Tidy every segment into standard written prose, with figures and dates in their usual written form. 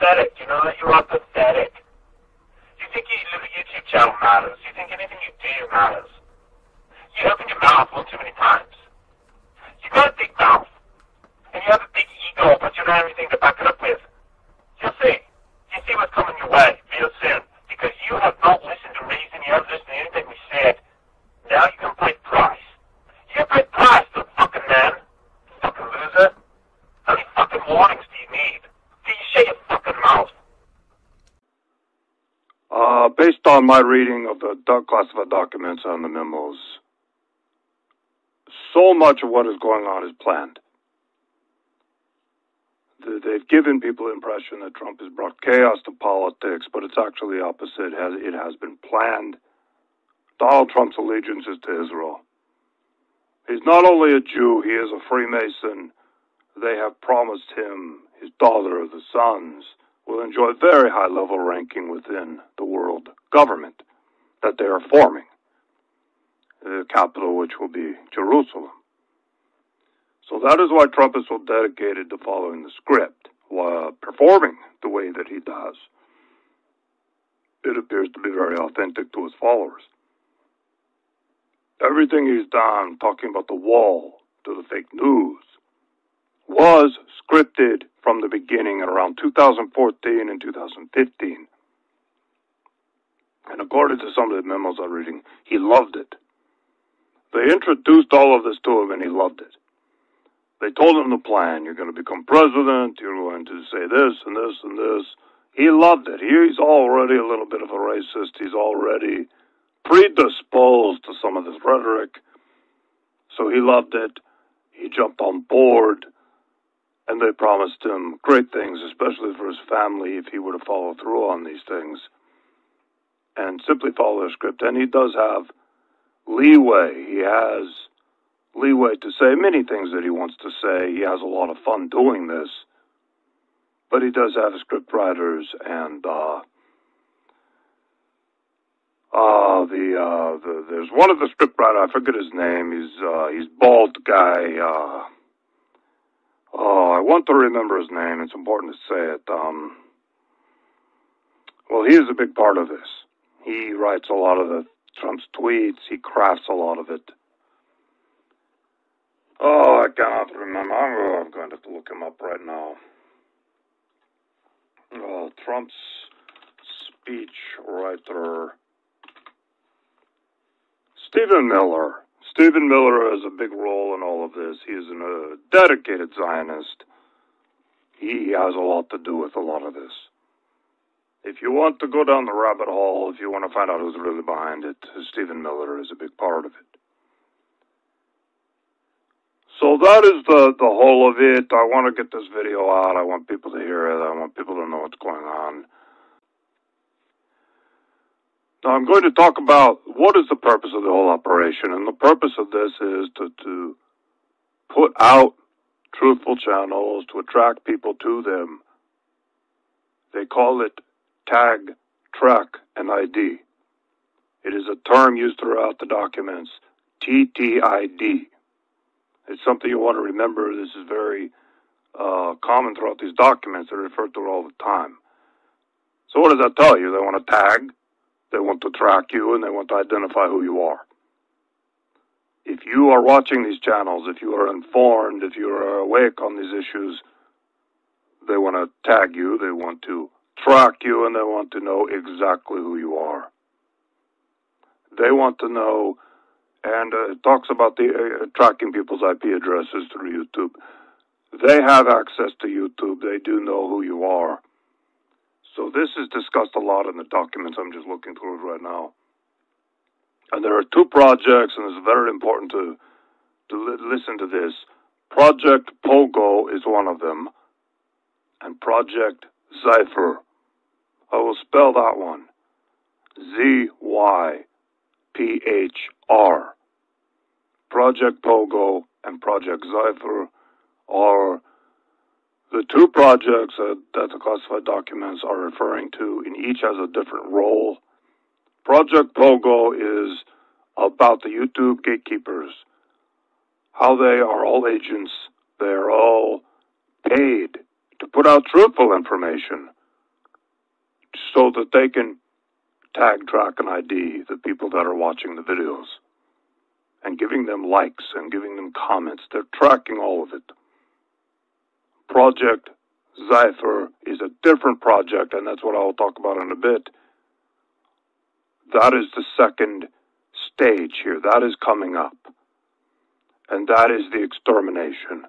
pathetic, you know that? You are pathetic. You think your little YouTube channel matters. You think anything you do matters. You open your mouth one too many times. You got a big mouth, and you have a big ego, but you don't have anything to back it up with. You'll see. You see what's coming your way real soon, because you have not listened to reason. You haven't listened to anything we said. Now you can pay price. You can pay price, little fucking man. Fucking loser. How many fucking warnings do you need? Do you shut your fucking mouth? Based on my reading of the classified documents and the memos, so much of what is going on is planned. They've given people the impression that Trump has brought chaos to politics, but it's actually the opposite. It has been planned. Donald Trump's allegiance is to Israel. He's not only a Jew, he is a Freemason. They have promised him his daughter, the sons, will enjoy very high-level ranking within the world government that they are forming, the capital which will be Jerusalem. So that is why Trump is so dedicated to following the script, while performing the way that he does. It appears to be very authentic to his followers. Everything he's done, talking about the wall to the fake news, was scripted from the beginning at around 2014 and 2015. And according to some of the memos I'm reading, he loved it. They introduced all of this to him and he loved it. They told him the plan. You're going to become president. You're going to say this and this and this. He loved it. He's already a little bit of a racist. He's already predisposed to some of this rhetoric. So he loved it. He jumped on board. And they promised him great things, especially for his family, if he were to follow through on these things and simply follow their script. And he does have leeway. He has leeway to say many things that he wants to say. He has a lot of fun doing this. But he does have script writers, and there's one of the script writers, I forget his name. He's bald guy. I want to remember his name. It's important to say it. Well, he is a big part of this. He writes a lot of Trump's tweets. He crafts a lot of it. Oh, I cannot remember. I'm going to have to look him up right now. Trump's speech writer. Stephen Miller. Stephen Miller has a big role in all of this. He is a dedicated Zionist. He has a lot to do with a lot of this. If you want to go down the rabbit hole, if you want to find out who's really behind it, Stephen Miller is a big part of it. So that is the whole of it. I want to get this video out. I want people to hear it. I want people to know what's going on. Now, I'm going to talk about what is the purpose of the whole operation. And the purpose of this is to put out truthful channels, to attract people to them. They call it tag, track, and ID. It is a term used throughout the documents, TTID. It's something you want to remember. This is very common throughout these documents. They're referred to it all the time. So what does that tell you? They want to tag, they want to track you, and they want to identify who you are. If you are watching these channels, if you are informed, if you are awake on these issues, they want to tag you, they want to track you, and they want to know exactly who you are. They want to know, and it talks about the tracking people's IP addresses through YouTube. They have access to YouTube. They do know who you are. So this is discussed a lot in the documents. I'm just looking through it right now. And there are two projects, and it's very important to listen to this. Project Pogo is one of them, and Project Zypher. I will spell that one. Z-Y-P-H-R. Project Pogo and Project Zypher are the two projects that the classified documents are referring to, and each has a different role. Project Pogo is about the YouTube gatekeepers, how they are all agents. They are all paid to put out truthful information so that they can tag, track, and ID the people that are watching the videos and giving them likes and giving them comments. They're tracking all of it. Project Zypher is a different project, and that's what I'll talk about in a bit. That is the second stage here. That is coming up. And that is the extermination.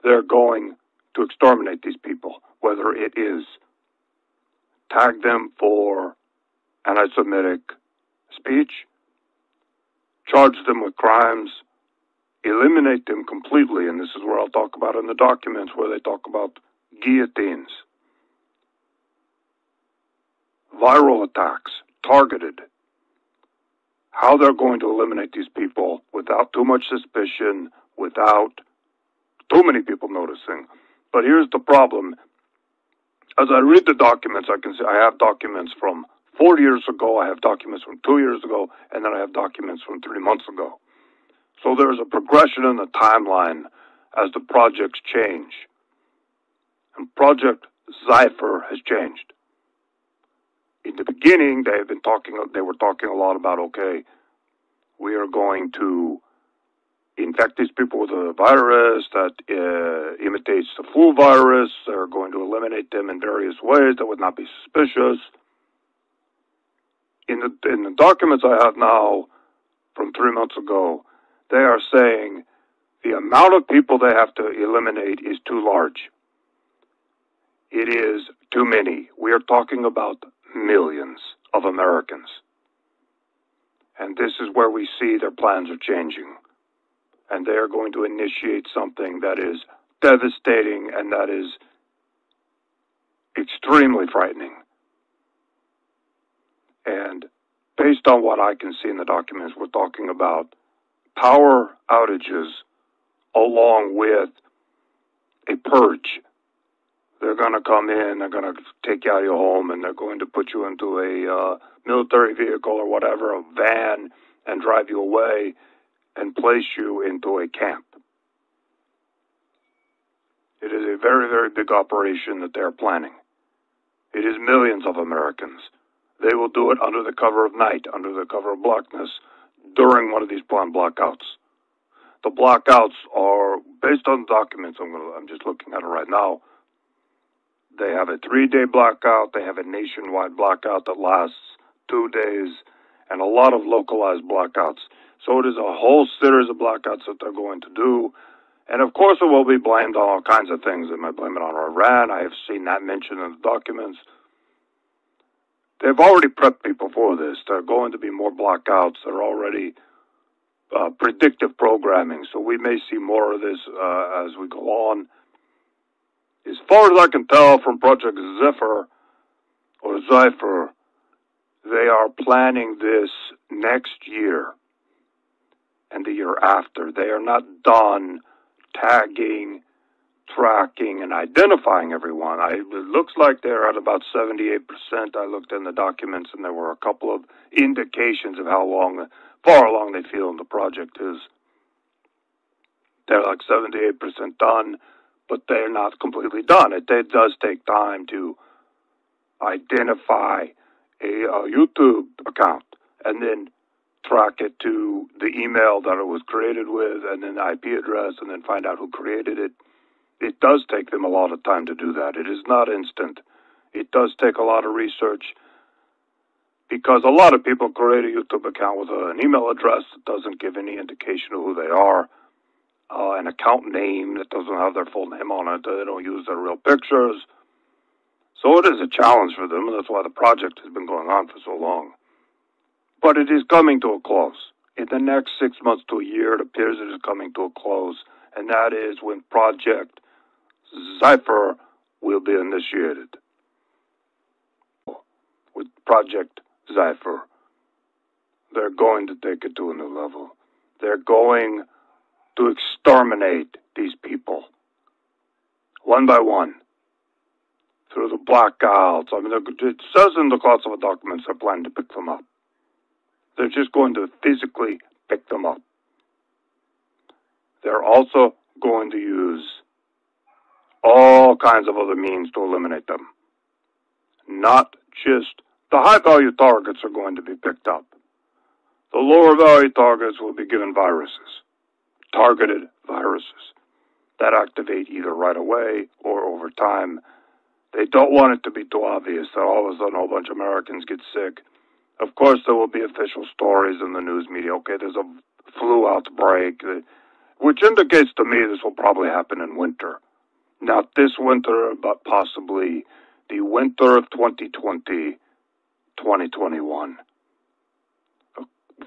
They're going to exterminate these people, whether it is tag them for anti-Semitic speech, charge them with crimes, eliminate them completely, and this is where I'll talk about in the documents where they talk about guillotines, viral attacks, targeted, how they're going to eliminate these people without too much suspicion, without too many people noticing. But here's the problem. As I read the documents, I can see I have documents from 4 years ago, I have documents from 2 years ago, and then I have documents from 3 months ago. So there's a progression in the timeline as the projects change. And Project Zypher has changed. In the beginning, they were talking a lot about, okay, we are going to infect these people with a virus that imitates the flu virus. They're going to eliminate them in various ways that would not be suspicious. In the documents I have now from 3 months ago, they are saying the amount of people they have to eliminate is too large. It is too many. We are talking about millions of Americans. And this is where we see their plans are changing. And they are going to initiate something that is devastating and that is extremely frightening. And based on what I can see in the documents, we're talking about power outages along with a purge. They're going to come in, they're going to take you out of your home, and they're going to put you into a military vehicle or whatever, a van, and drive you away and place you into a camp. It is a very, very big operation that they're planning. It is millions of Americans. They will do it under the cover of night, under the cover of blackness, during one of these planned blackouts. The blackouts are, based on documents, I'm just looking at it right now, they have a 3-day blackout, they have a nationwide blackout that lasts 2 days, and a lot of localized blackouts. So it is a whole series of blackouts that they're going to do. And of course it will be blamed on all kinds of things. They might blame it on Iran. I have seen that mentioned in the documents. They've already prepped people for this. There are going to be more blackouts. They're already predictive programming. So we may see more of this as we go on. As far as I can tell from Project Zypher, they are planning this next year and the year after. They are not done tagging, tracking, and identifying everyone. It looks like they're at about 78%. I looked in the documents, and there were a couple of indications of far along they feel the project is. They're like 78% done, but they're not completely done. It does take time to identify a YouTube account and then track it to the email that it was created with and then the IP address and then find out who created it. It does take them a lot of time to do that. It is not instant. It does take a lot of research because a lot of people create a YouTube account with an email address that doesn't give any indication of who they are, an account name that doesn't have their full name on it. They don't use their real pictures. So it is a challenge for them, and that's why the project has been going on for so long. But it is coming to a close. In the next 6 months to a year, it appears it is coming to a close, and that is when Project Zypher will be initiated. With Project Zypher, they're going to take it to a new level. They're going to exterminate these people, one by one, through the blackouts. I mean, it says in the Kosovo documents they're planning to pick them up. They're just going to physically pick them up. They're also going to use all kinds of other means to eliminate them. Not just the high-value targets are going to be picked up. The lower-value targets will be given viruses, targeted viruses, that activate either right away or over time. They don't want it to be too obvious that all of a sudden a whole bunch of Americans get sick. Of course, there will be official stories in the news media. Okay, there's a flu outbreak, which indicates to me this will probably happen in winter. Not this winter, but possibly the winter of 2020, 2021.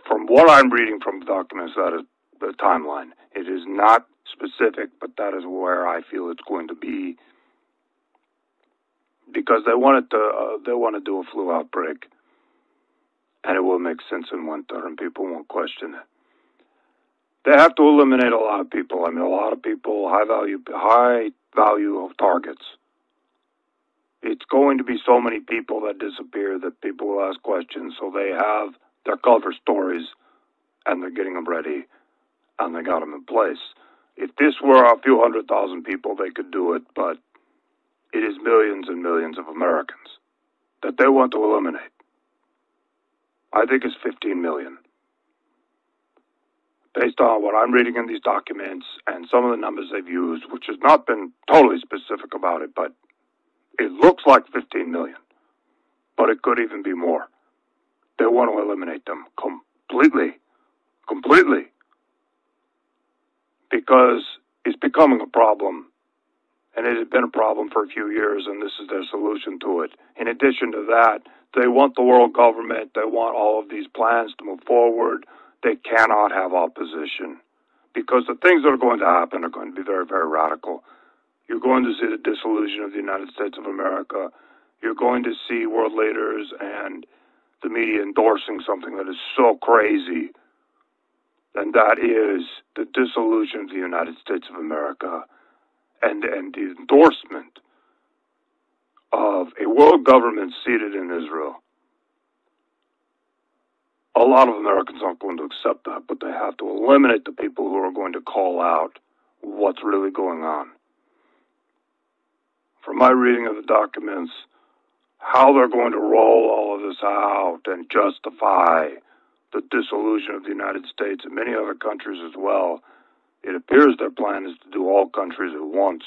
From what I'm reading from the documents, that is the timeline. It is not specific, but that is where I feel it's going to be, because they want to do a flu outbreak, and it will make sense in winter, and people won't question it. They have to eliminate a lot of people. I mean, a lot of people, high value of targets. It's going to be so many people that disappear that people will ask questions, so they have their cover stories, and they're getting them ready, and they got them in place. If this were a few 100,000 people, they could do it, but it is millions and millions of Americans that they want to eliminate. I think it's 15 million. Based on what I'm reading in these documents and some of the numbers they've used, which has not been totally specific about it, but it looks like 15 million. But it could even be more. They want to eliminate them completely. Because it's becoming a problem. And it has been a problem for a few years, and this is their solution to it. In addition to that, they want the world government, they want all of these plans to move forward. They cannot have opposition, because the things that are going to happen are going to be very, very radical. You're going to see the dissolution of the United States of America. You're going to see world leaders and the media endorsing something that is so crazy, and that is the dissolution of the United States of America and the endorsement of a world government seated in Israel. A lot of Americans aren't going to accept that, but they have to eliminate the people who are going to call out what's really going on. From my reading of the documents, how they're going to roll all of this out and justify the dissolution of the United States and many other countries as well, it appears their plan is to do all countries at once.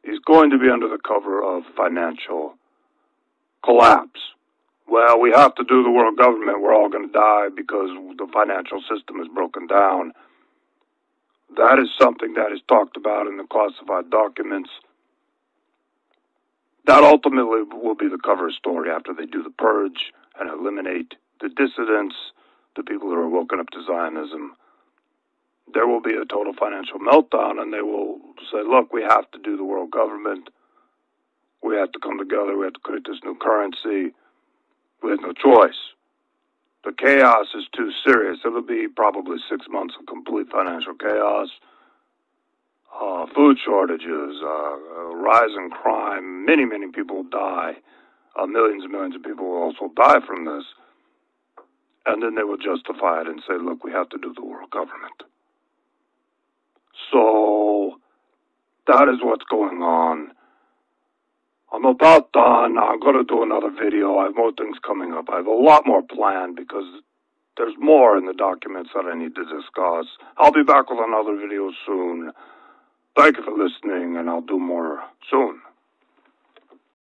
Is going to be under the cover of financial collapse. Well, we have to do the world government. We're all going to die because the financial system is broken down. That is something that is talked about in the classified documents. That ultimately will be the cover story after they do the purge and eliminate the dissidents, the people who are woken up to Zionism. There will be a total financial meltdown, and they will say, look, we have to do the world government. We have to come together. We have to create this new currency. We have no choice. The chaos is too serious. It'll be probably 6 months of complete financial chaos, food shortages, rise in crime. Many, many people will die. Millions and millions of people will also die from this. And then they will justify it and say, look, we have to do the world government. So that is what's going on. I'm about done. I'm going to do another video. I have more things coming up. I have a lot more planned because there's more in the documents that I need to discuss. I'll be back with another video soon. Thank you for listening, and I'll do more soon.